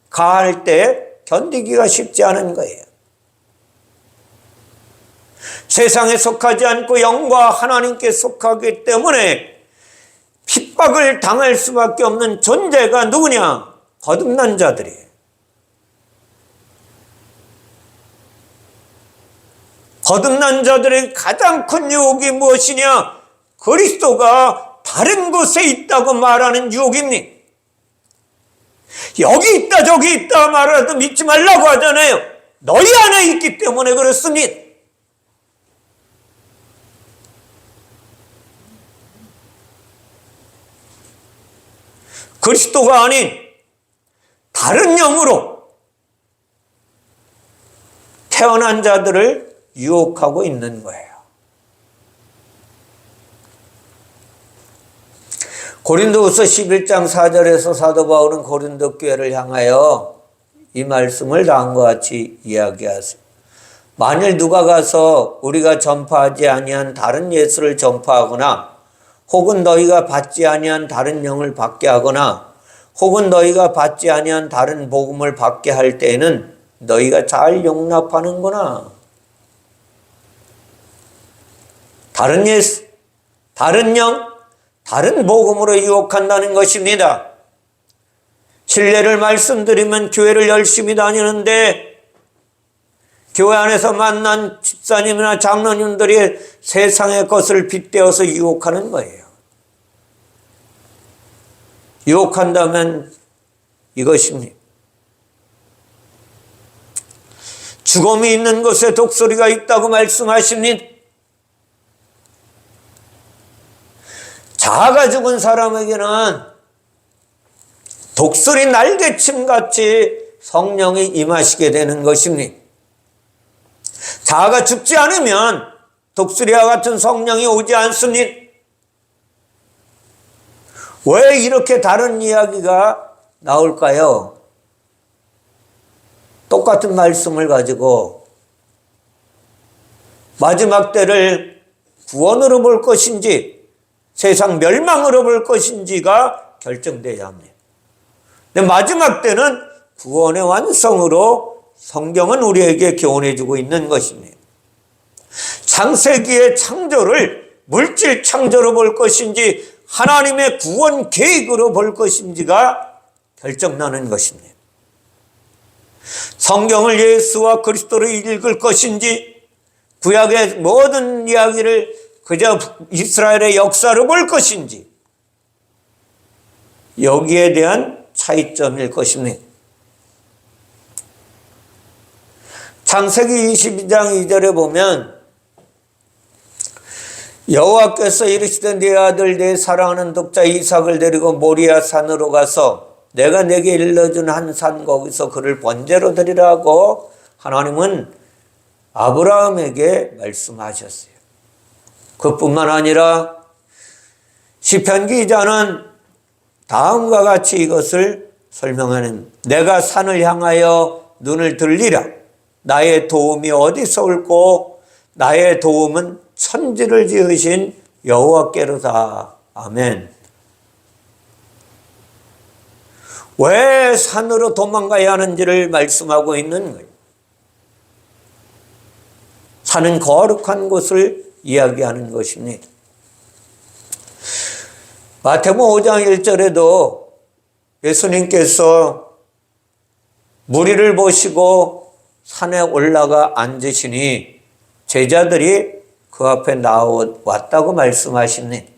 가할 때 견디기가 쉽지 않은 거예요. 세상에 속하지 않고 영과 하나님께 속하기 때문에 핍박을 당할 수밖에 없는 존재가 누구냐? 거듭난 자들이에요. 거듭난 자들의 가장 큰 유혹이 무엇이냐? 그리스도가 다른 곳에 있다고 말하는 유혹입니다. 여기 있다 저기 있다 말해도 믿지 말라고 하잖아요. 너희 안에 있기 때문에 그렇습니다. 그리스도가 아닌 다른 영으로 태어난 자들을 유혹하고 있는 거예요. 고린도후서 11장 4절에서 사도 바울은 고린도 교회를 향하여 이 말씀을 다음과 같이 이야기하세요. 만일 누가 가서 우리가 전파하지 아니한 다른 예수를 전파하거나 혹은 너희가 받지 아니한 다른 영을 받게 하거나 혹은 너희가 받지 아니한 다른 복음을 받게 할 때에는 너희가 잘 용납하는구나. 다른 예수, 다른 영, 다른 복음으로 유혹한다는 것입니다. 진리를 말씀드리면 교회를 열심히 다니는데 교회 안에서 만난 집사님이나 장로님들이 세상의 것을 빗대어서 유혹하는 거예요. 유혹한다면 이것입니다. 죽음이 있는 곳에 독소리가 있다고 말씀하십니다. 자아가 죽은 사람에게는 독수리 날개침같이 성령이 임하시게 되는 것입니다. 자아가 죽지 않으면 독수리와 같은 성령이 오지 않습니다. 왜 이렇게 다른 이야기가 나올까요? 똑같은 말씀을 가지고 마지막 때를 구원으로 볼 것인지 세상 멸망으로 볼 것인지가 결정되어야 합니다. 근데 마지막 때는 구원의 완성으로 성경은 우리에게 교훈해 주고 있는 것입니다. 창세기의 창조를 물질 창조로 볼 것인지 하나님의 구원 계획으로 볼 것인지가 결정나는 것입니다. 성경을 예수와 그리스도로 읽을 것인지 구약의 모든 이야기를 그저 이스라엘의 역사로 볼 것인지 여기에 대한 차이점일 것입니다. 창세기 22장 2절에 보면 여호와께서 이르시되 네 아들 내 사랑하는 독자 이삭을 데리고 모리아 산으로 가서 내가 내게 일러준 한 산 거기서 그를 번제로 드리라고 하나님은 아브라함에게 말씀하셨어요. 그뿐만 아니라 시편 기자는 다음과 같이 이것을 설명하는 내가 산을 향하여 눈을 들리라. 나의 도움이 어디서 올꼬 나의 도움은 천지를 지으신 여호와께로다. 아멘. 왜 산으로 도망가야 하는지를 말씀하고 있는 거예요. 사는 거룩한 곳을 이야기하는 것입니다. 마태복음 5장 1절에도 예수님께서 무리를 보시고 산에 올라가 앉으시니 제자들이 그 앞에 나왔다고 말씀하십니다.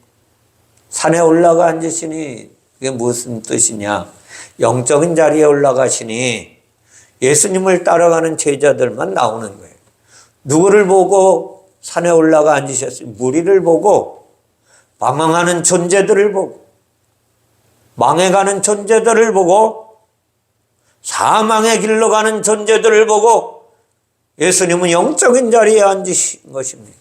산에 올라가 앉으시니 이게 무슨 뜻이냐? 영적인 자리에 올라가시니 예수님을 따라가는 제자들만 나오는 거예요. 누구를 보고 산에 올라가 앉으셨어요? 무리를 보고, 방황하는 존재들을 보고, 망해가는 존재들을 보고, 사망의 길로 가는 존재들을 보고 예수님은 영적인 자리에 앉으신 것입니다.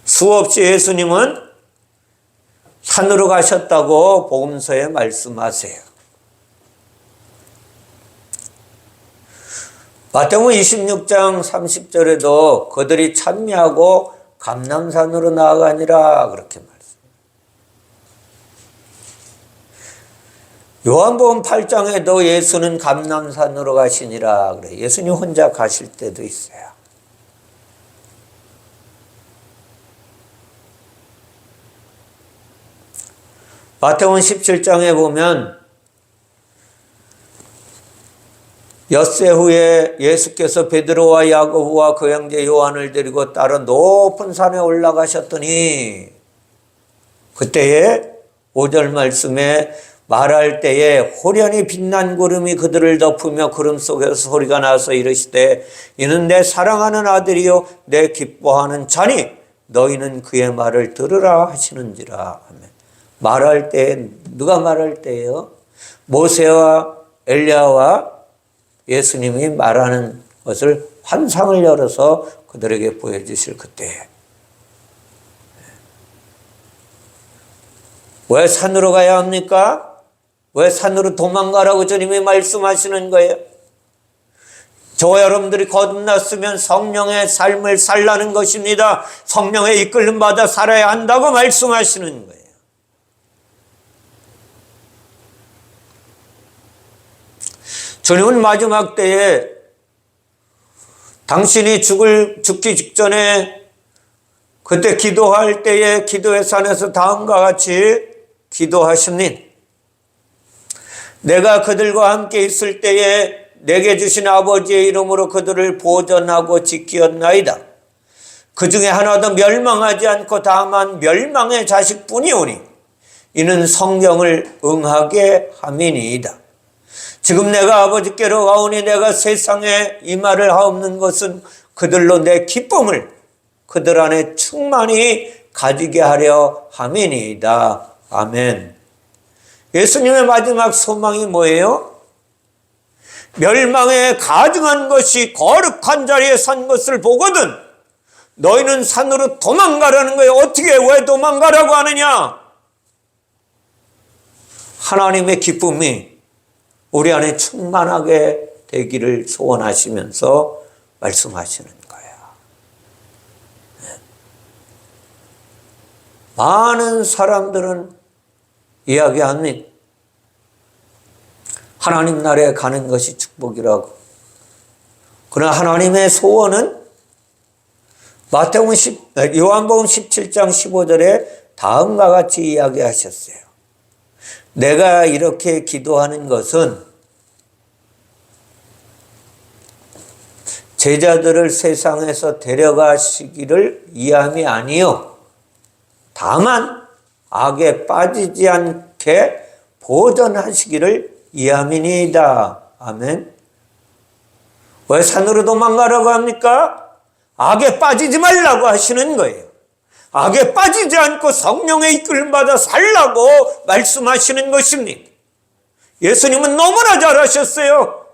수없이 예수님은 산으로 가셨다고 복음서에 말씀하세요. 마태복음 26장 30절에도 그들이 찬미하고 감람산으로 나아가니라 그렇게 말씀합니다. 요한복음 8장에도 예수는 감람산으로 가시니라 그래. 예수님 혼자 가실 때도 있어요. 마태복음 17장에 보면 엿새 후에 예수께서 베드로와 야고보와 그 형제 요한을 데리고 따라 높은 산에 올라가셨더니 그때에 5절 말씀에 말할 때에 호련히 빛난 구름이 그들을 덮으며 구름 속에서 소리가 나서 이르시되 이는 내 사랑하는 아들이요 내 기뻐하는 자니 너희는 그의 말을 들으라 하시는지라. 말할 때 누가 말할 때예요? 모세와 엘리야와 예수님이 말하는 것을 환상을 열어서 그들에게 보여주실 그때에. 왜 산으로 가야 합니까? 왜 산으로 도망가라고 주님이 말씀하시는 거예요? 저와 여러분들이 거듭났으면 성령의 삶을 살라는 것입니다. 성령의 이끌림 받아 살아야 한다고 말씀하시는 거예요. 주님은 마지막 때에 당신이 죽기 직전에 그때 기도할 때에 기도의 산에서 다음과 같이 기도하십니다. 내가 그들과 함께 있을 때에 내게 주신 아버지의 이름으로 그들을 보존하고 지키었나이다. 그 중에 하나도 멸망하지 않고 다만 멸망의 자식뿐이오니 이는 성경을 응하게 함이니이다. 지금 내가 아버지께로 가오니 내가 세상에 이 말을 하옵는 것은 그들로 내 기쁨을 그들 안에 충만히 가지게 하려 함이니이다. 아멘. 예수님의 마지막 소망이 뭐예요? 멸망에 가증한 것이 거룩한 자리에 선 것을 보거든 너희는 산으로 도망가라는 거예요. 어떻게 왜 도망가라고 하느냐? 하나님의 기쁨이 우리 안에 충만하게 되기를 소원하시면서 말씀하시는 거예요. 많은 사람들은 이야기합니다. 하나님 나라에 가는 것이 축복이라고. 그러나 하나님의 소원은 요한복음 17장 15절에 다음과 같이 이야기하셨어요. 내가 이렇게 기도하는 것은 제자들을 세상에서 데려가시기를 위함이 아니요 다만 악에 빠지지 않게 보존하시기를 위함이니이다. 아멘. 왜 산으로 도망가라고 합니까? 악에 빠지지 말라고 하시는 거예요. 악에 빠지지 않고 성령의 이끌림 받아 살라고 말씀하시는 것입니다. 예수님은 너무나 잘하셨어요.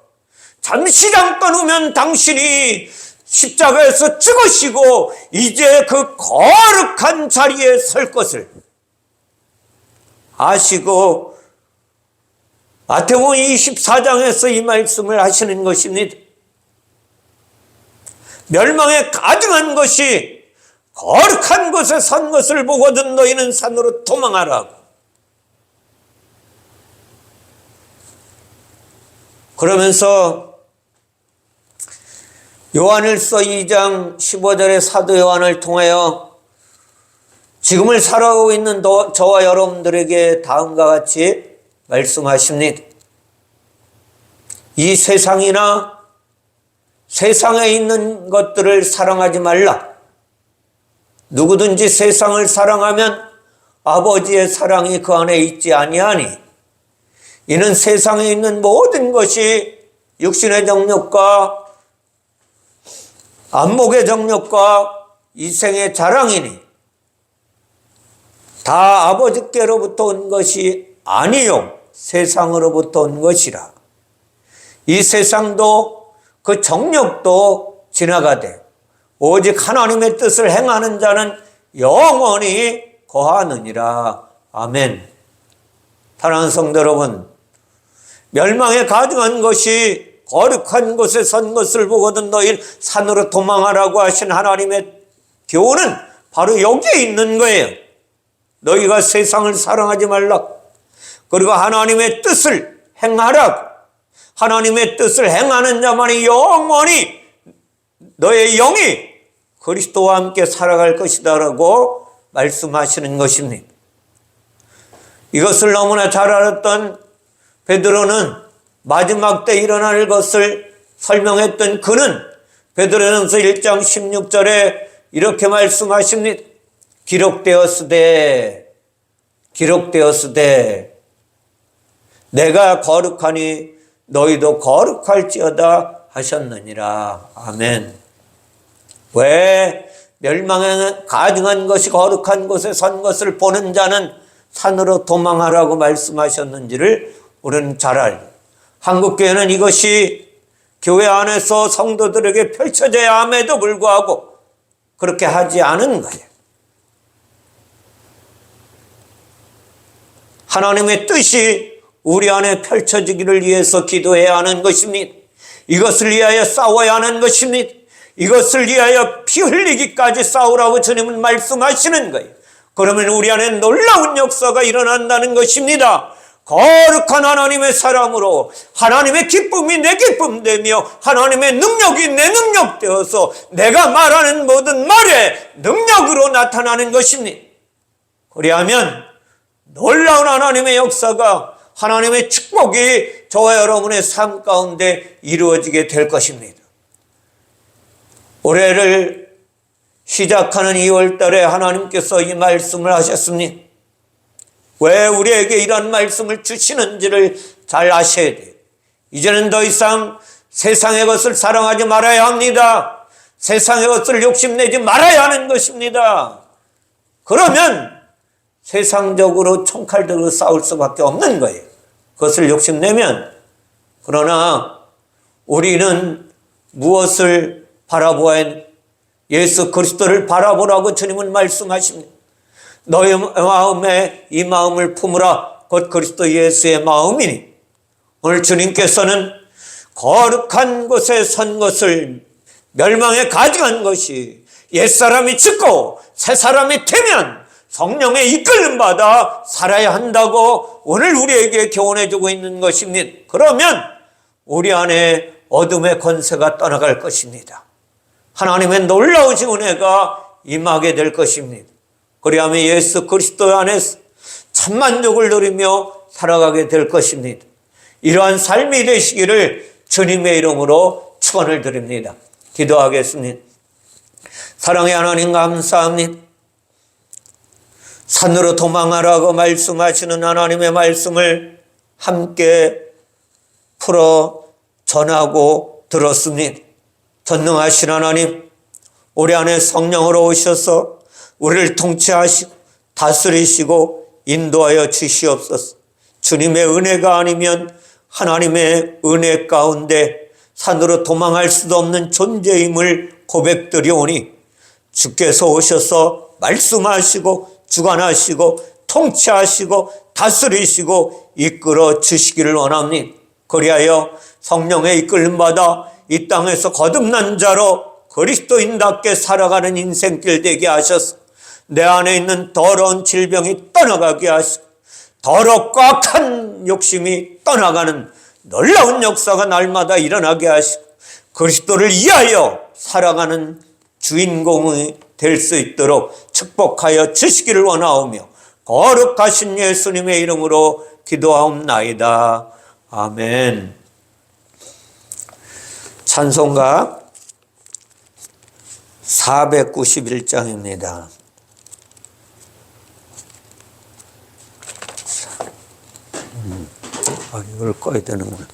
잠시 잠깐 후면 당신이 십자가에서 죽으시고 이제 그 거룩한 자리에 설 것을 아시고 마태복음 24장에서 이 말씀을 하시는 것입니다. 멸망에 가증한 것이 거룩한 곳에 선 것을 보거든 너희는 산으로 도망하라고. 그러면서 요한일서 2장 15절의 사도 요한을 통하여 지금을 살아가고 있는 저와 여러분들에게 다음과 같이 말씀하십니다. 이 세상이나 세상에 있는 것들을 사랑하지 말라. 누구든지 세상을 사랑하면 아버지의 사랑이 그 안에 있지 아니하니 이는 세상에 있는 모든 것이 육신의 정욕과 안목의 정욕과 이생의 자랑이니 다 아버지께로부터 온 것이 아니요 세상으로부터 온 것이라. 이 세상도 그 정욕도 지나가되 오직 하나님의 뜻을 행하는 자는 영원히 거하느니라. 아멘. 사랑하는 성도 여러분, 멸망에 가증한 것이 거룩한 곳에 선 것을 보거든 너희 산으로 도망하라고 하신 하나님의 교훈은 바로 여기에 있는 거예요. 너희가 세상을 사랑하지 말라. 그리고 하나님의 뜻을 행하라. 하나님의 뜻을 행하는 자만이 영원히 너의 영이 그리스도와 함께 살아갈 것이다 라고 말씀하시는 것입니다. 이것을 너무나 잘 알았던 베드로는 마지막 때 일어날 것을 설명했던 그는 베드로전서 1장 16절에 이렇게 말씀하십니다. 기록되었으되 내가 거룩하니 너희도 거룩할지어다 하셨느니라. 아멘. 왜 멸망에 가증한 것이 거룩한 곳에 선 것을 보는 자는 산으로 도망하라고 말씀하셨는지를 우리는 잘 알죠. 한국교회는 이것이 교회 안에서 성도들에게 펼쳐져야 함에도 불구하고 그렇게 하지 않은 거예요. 하나님의 뜻이 우리 안에 펼쳐지기를 위해서 기도해야 하는 것입니다. 이것을 위하여 싸워야 하는 것입니다. 이것을 위하여 피 흘리기까지 싸우라고 주님은 말씀하시는 거예요. 그러면 우리 안에 놀라운 역사가 일어난다는 것입니다. 거룩한 하나님의 사람으로 하나님의 기쁨이 내 기쁨 되며 하나님의 능력이 내 능력 되어서 내가 말하는 모든 말에 능력으로 나타나는 것입니다. 그리하면 놀라운 하나님의 역사가 하나님의 축복이 저와 여러분의 삶 가운데 이루어지게 될 것입니다. 올해를 시작하는 2월 달에 하나님께서 이 말씀을 하셨습니다. 왜 우리에게 이런 말씀을 주시는지를 잘 아셔야 돼요. 이제는 더 이상 세상의 것을 사랑하지 말아야 합니다. 세상의 것을 욕심내지 말아야 하는 것입니다. 그러면 세상적으로 총칼 들고 싸울 수밖에 없는 거예요. 그것을 욕심내면. 그러나 우리는 무엇을 바라보아야 예수 그리스도를 바라보라고 주님은 말씀하십니다. 너의 마음에 이 마음을 품으라. 곧 그리스도 예수의 마음이니. 오늘 주님께서는 거룩한 곳에 선 것을 멸망에 가증한 것이 옛사람이 죽고 새사람이 되면 성령의 이끌림 받아 살아야 한다고 오늘 우리에게 교훈해 주고 있는 것입니다. 그러면 우리 안에 어둠의 권세가 떠나갈 것입니다. 하나님의 놀라우신 은혜가 임하게 될 것입니다. 그리하면 예수 그리스도 안에서 참만족을 누리며 살아가게 될 것입니다. 이러한 삶이 되시기를 주님의 이름으로 축원을 드립니다. 기도하겠습니다. 사랑의 하나님 감사합니다. 산으로 도망하라고 말씀하시는 하나님의 말씀을 함께 풀어 전하고 들었습니다. 전능하신 하나님, 우리 안에 성령으로 오셔서 우리를 통치하시고 다스리시고 인도하여 주시옵소서. 주님의 은혜가 아니면 하나님의 은혜 가운데 산으로 도망할 수도 없는 존재임을 고백드리오니 주께서 오셔서 말씀하시고 주관하시고 통치하시고 다스리시고 이끌어 주시기를 원합니다. 그리하여 성령의 이끌림 받아 이 땅에서 거듭난 자로 그리스도인답게 살아가는 인생길 되게 하셔서 내 안에 있는 더러운 질병이 떠나가게 하시고 더럽고 악한 욕심이 떠나가는 놀라운 역사가 날마다 일어나게 하시고 그리스도를 위하여 살아가는 주인공이 될 수 있도록 축복하여 주시기를 원하오며 거룩하신 예수님의 이름으로 기도하옵나이다. 아멘. 찬송가 491장입니다. 이걸 꺼야 되는구나.